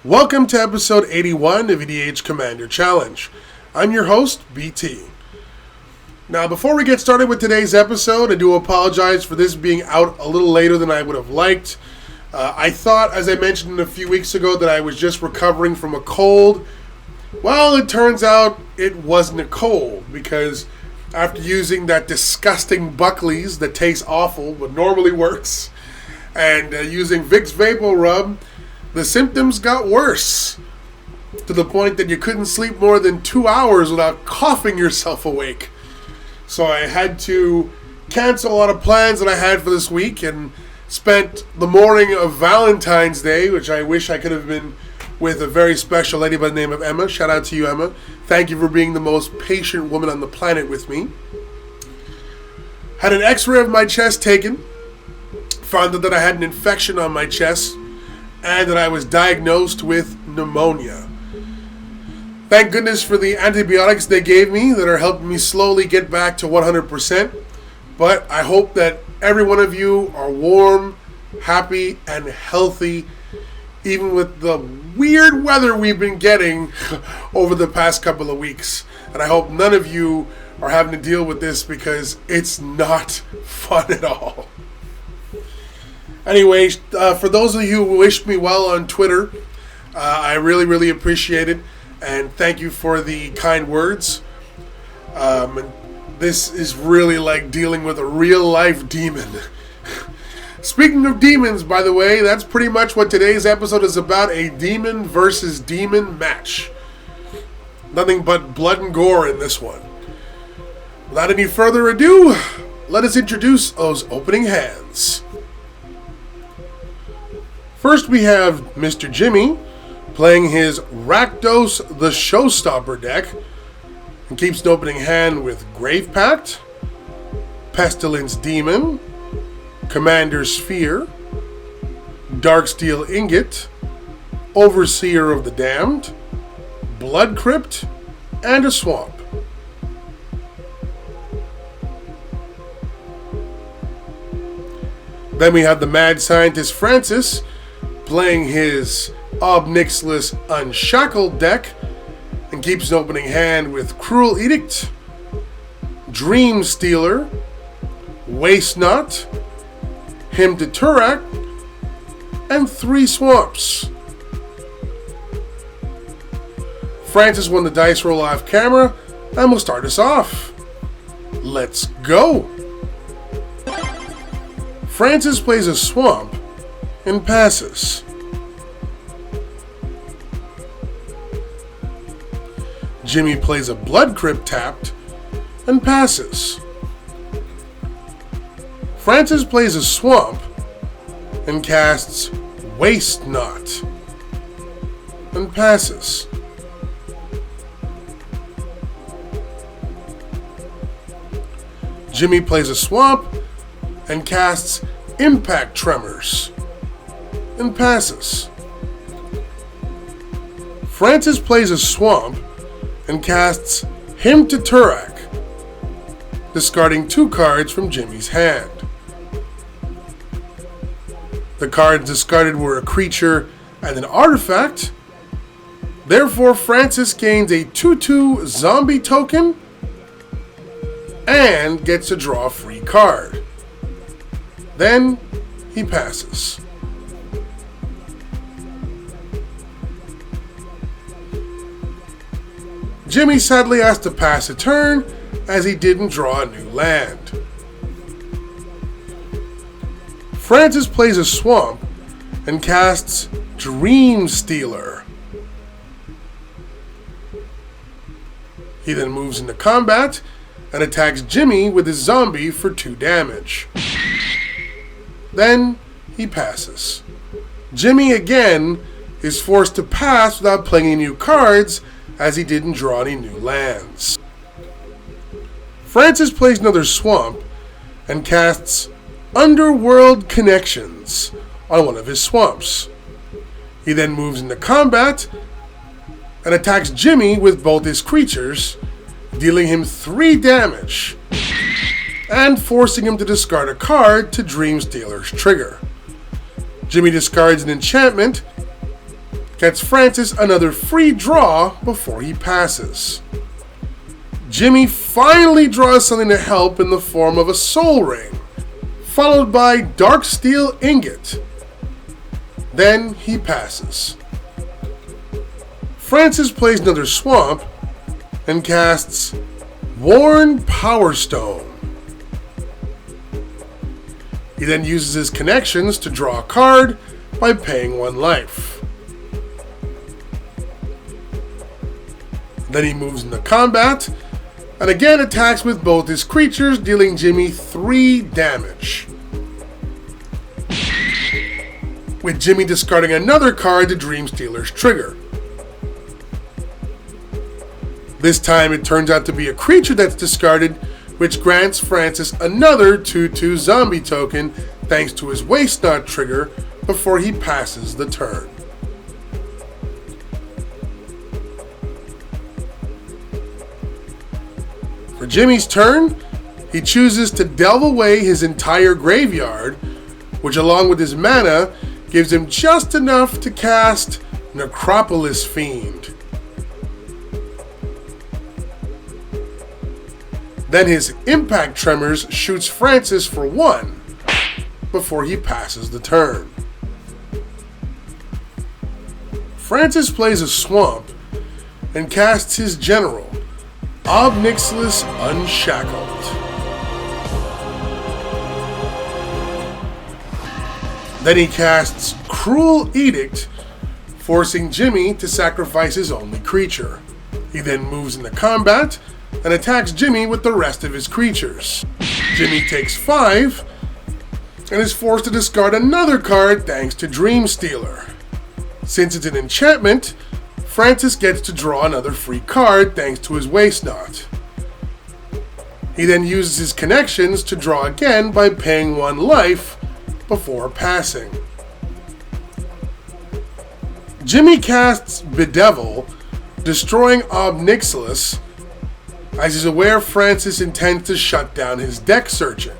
Welcome to episode 81 of EDH Commander Challenge. I'm your host, BT. Now, before we get started with today's episode, I do apologize for this being out a little later than I would have liked. I thought, as I mentioned a few weeks ago, that I was just recovering from a cold. Well, it turns out it wasn't a cold, because after using that disgusting Buckley's that tastes awful but normally works, and using Vicks Vapor Rub, the symptoms got worse, to the point that you couldn't sleep more than 2 hours without coughing yourself awake. So I had to cancel a lot of plans that I had for this week and spent the morning of Valentine's Day, which I wish I could have been with a very special lady by the name of Emma. Shout out to you, Emma. Thank you for being the most patient woman on the planet with me. Had an x-ray of my chest taken. Found out that I had an infection on my chest and that I was diagnosed with pneumonia. Thank goodness for the antibiotics they gave me that are helping me slowly get back to 100%. But I hope that every one of you are warm, happy, and healthy, even with the weird weather we've been getting over the past couple of weeks. And I hope none of you are having to deal with this, because it's not fun at all. Anyway, for those of you who wished me well on Twitter, I really appreciate it. And thank you for the kind words. And this is really like dealing with a real-life demon. Speaking of demons, by the way, that's pretty much what today's episode is about, a demon versus demon match. Nothing but blood and gore in this one. Without any further ado, let us introduce those opening hands. First we have Mr. Gemi playing his Rakdos the Showstopper deck, and keeps an opening hand with Grave Pact, Pestilence Demon, Commander Sphere, Darksteel Ingot, Overseer of the Damned, Blood Crypt, and a Swamp. Then we have the Mad Scientist Francis playing his Ob Nixilis Unshackled deck, and keeps an opening hand with Cruel Edict, Dream Stealer, Waste Not, Hymn to Turak, and 3 Swamps. Francis won the dice roll off camera and will start us off. Let's go! Francis plays a Swamp and passes. Jimmy plays a Blood Crypt tapped and passes. Francis plays a Swamp and casts Waste Not and passes. Jimmy plays a Swamp and casts Impact Tremors and passes. Francis plays a Swamp and casts Hymn to Turak, discarding 2 cards from Jimmy's hand. The cards discarded were a creature and an artifact. Therefore, Francis gains a 2/2 zombie token and gets to draw a free card. Then he passes. Jimmy sadly has to pass a turn, as he didn't draw a new land. Francis plays a Swamp and casts Dream Stealer. He then moves into combat and attacks Jimmy with his zombie for 2 damage. Then he passes. Jimmy again is forced to pass without playing any new cards, as he didn't draw any new lands. Francis plays another Swamp and casts Underworld Connections on one of his Swamps. He then moves into combat and attacks Jimmy with both his creatures, dealing him 3 damage and forcing him to discard a card to Dream Stealer's trigger. Jimmy discards an enchantment gets Francis another free draw before he passes. Jimmy finally draws something to help in the form of a Soul Ring, followed by Dark Steel Ingot. Then he passes. Francis plays another swamp and casts Worn Power Stone. He then uses his connections to draw a card by paying 1 life. Then he moves into combat and again attacks with both his creatures, dealing Jimmy 3 damage. With Jimmy discarding another card to Dreamstealer's trigger. This time it turns out to be a creature that's discarded, which grants Francis another 2/2 zombie token thanks to his Waste Not trigger before he passes the turn. For Jimmy's turn, he chooses to delve away his entire graveyard, which along with his mana gives him just enough to cast Necropolis Fiend. Then his Impact Tremors shoots Francis for 1 before he passes the turn. Francis plays a swamp and casts his general, Ob Nixilis Unshackled. Then he casts Cruel Edict, forcing Jimmy to sacrifice his only creature. He then moves into combat and attacks Jimmy with the rest of his creatures. Jimmy takes 5 and is forced to discard another card thanks to Dreamstealer. Since it's an enchantment, Francis gets to draw another free card thanks to his Waste Not. He then uses his connections to draw again by paying 1 life before passing. Jimmy casts Bedevil, destroying Ob Nixilis, as he's aware Francis intends to shut down his deck searching.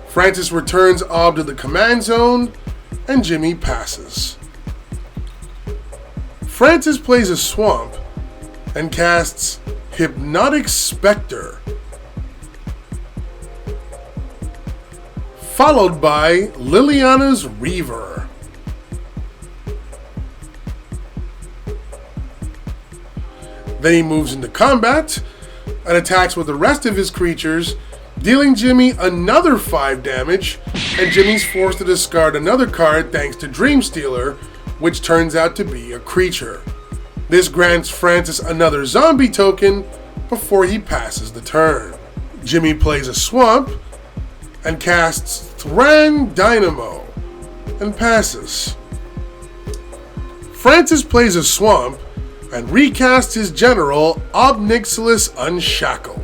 Francis returns Ob to the command zone, and Jimmy passes. Francis plays a swamp and casts Hypnotic Spectre, followed by Liliana's Reaver. Then he moves into combat and attacks with the rest of his creatures, dealing Jimmy another 5 damage, and Jimmy's forced to discard another card thanks to Dreamstealer, which turns out to be a creature. This grants Francis another zombie token before he passes the turn. Jimmy plays a swamp and casts Thrang Dynamo and passes. Francis plays a swamp and recasts his general, Ob Nixilis Unshackled.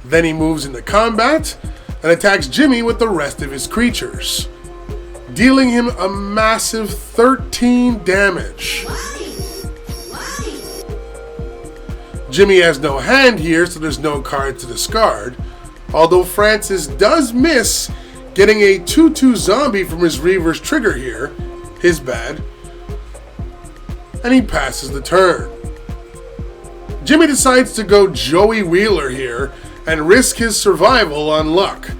Then he moves into combat and attacks Jimmy with the rest of his creatures, dealing him a massive 13 damage. Jimmy has no hand here, so there's no card to discard, although Francis does miss getting a 2/2 zombie from his Reaver's trigger here, his bad, and he passes the turn. Jimmy decides to go Joey Wheeler here and risk his survival on luck,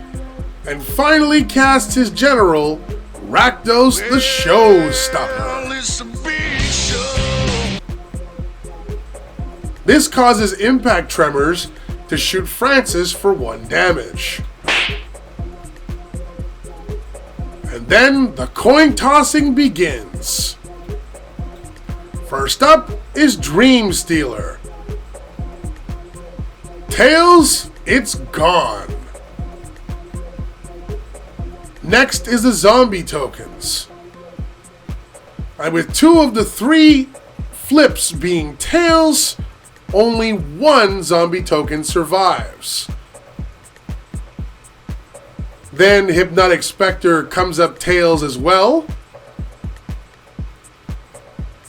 and finally casts his general, Rakdos the Showstopper. This causes Impact Tremors to shoot Francis for 1 damage. And then the coin tossing begins. First up is Dreamstealer. Tails, it's gone. Next is the zombie tokens. And with 2 of the 3 flips being tails, only 1 zombie token survives. Then Hypnotic Spectre comes up tails as well.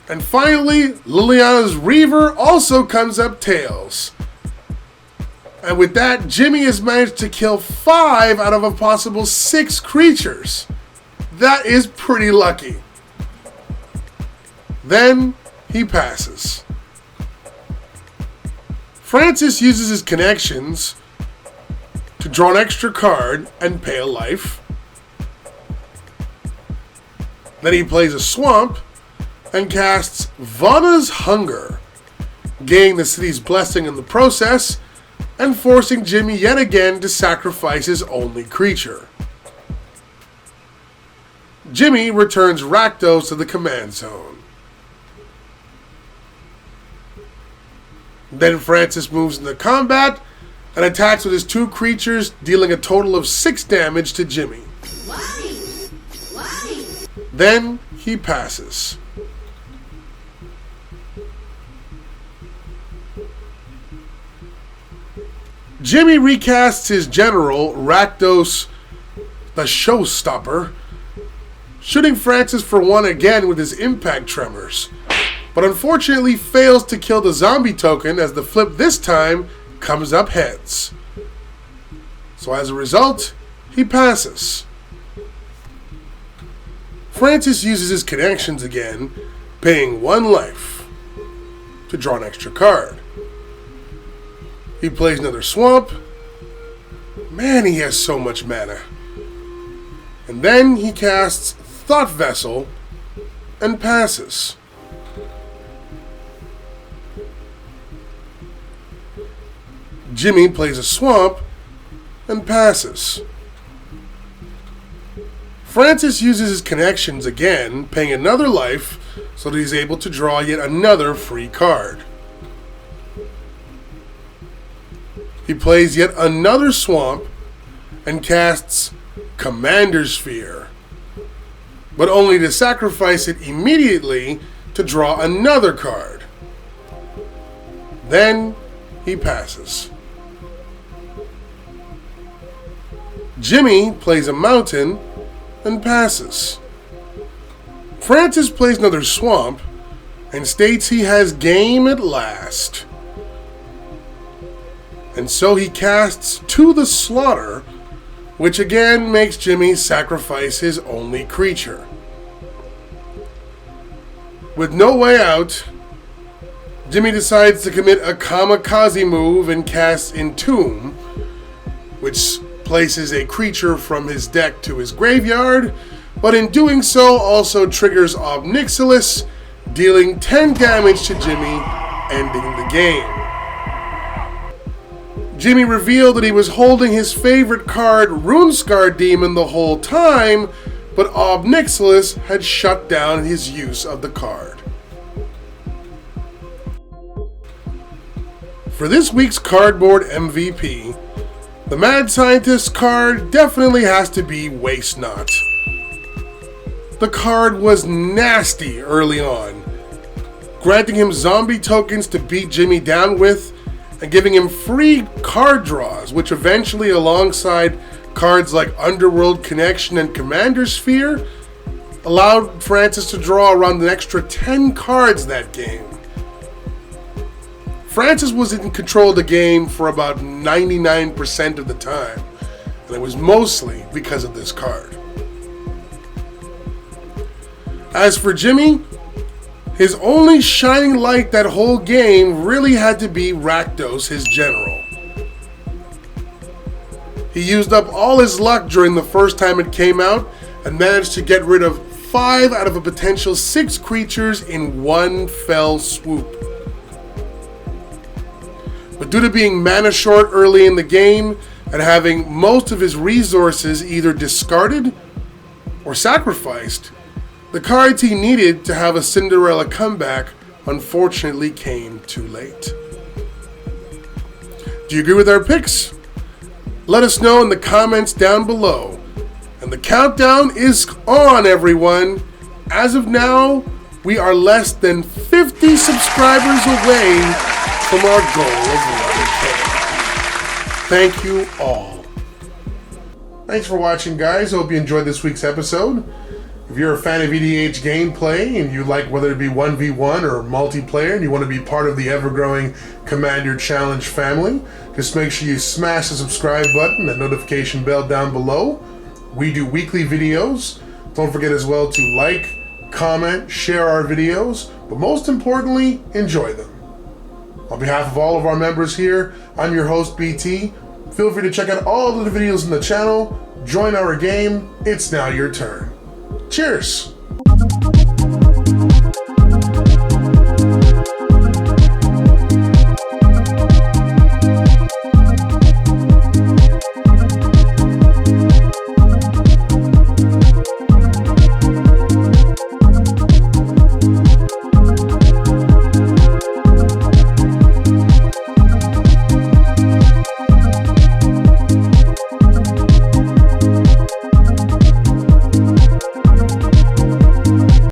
And finally, Liliana's Reaver also comes up tails. And with that, Jimmy has managed to kill 5 out of a possible 6 creatures. That is pretty lucky. Then he passes. Francis uses his connections to draw an extra card and pay a life. Then he plays a swamp and casts Vanna's Hunger, gaining the city's blessing in the process and forcing Jimmy yet again to sacrifice his only creature. Jimmy returns Rakdos to the command zone. Then Francis moves into combat and attacks with his 2 creatures, dealing a total of 6 damage to Jimmy. Then he passes. Jimmy recasts his general, Rakdos the Showstopper, shooting Francis for 1 again with his impact tremors, but unfortunately fails to kill the zombie token as the flip this time comes up heads. So as a result, he passes. Francis uses his connections again, paying 1 life to draw an extra card. He plays another swamp. Man, he has so much mana. And then he casts Thought Vessel and passes. Jimmy plays a swamp and passes. Francis uses his connections again, paying another life so that he's able to draw yet another free card. He plays yet another swamp and casts Commander's Sphere, but only to sacrifice it immediately to draw another card. Then he passes. Jimmy plays a mountain and passes. Francis plays another swamp and states he has game at last. And so he casts To the Slaughter, which again makes Jimmy sacrifice his only creature. With no way out, Jimmy decides to commit a kamikaze move and casts Entomb, which places a creature from his deck to his graveyard, but in doing so also triggers Ob Nixilis, dealing 10 damage to Jimmy, ending the game. Jimmy revealed that he was holding his favorite card, Runescar Demon, the whole time, but Ob Nixilis had shut down his use of the card. For this week's cardboard MVP, the Mad Scientist card definitely has to be Waste Not. The card was nasty early on, granting him zombie tokens to beat Jimmy down with, and giving him free card draws, which eventually, alongside cards like Underworld Connection and Commander's Sphere, allowed Francis to draw around an extra 10 cards that game. Francis was in control of the game for about 99% of the time, and it was mostly because of this card. As for Jimmy, his only shining light that whole game really had to be Rakdos, his general. He used up all his luck during the first time it came out and managed to get rid of 5 out of a potential 6 creatures in one fell swoop. But due to being mana short early in the game and having most of his resources either discarded or sacrificed, the cards he needed to have a Cinderella comeback unfortunately came too late. Do you agree with our picks? Let us know in the comments down below. And the countdown is on, everyone. As of now, we are less than 50 subscribers away from our goal of 1K. Thank you all. Thanks for watching, guys. Hope you enjoyed this week's episode. If you're a fan of EDH gameplay and you like whether it be 1v1 or multiplayer and you want to be part of the ever-growing Commander Challenge family, just make sure you smash the subscribe button and notification bell down below. We do weekly videos. Don't forget as well to like, comment, share our videos, but most importantly, enjoy them. On behalf of all of our members here, I'm your host, BT. Feel free to check out all of the videos in the channel. Join our game. It's now your turn. Cheers!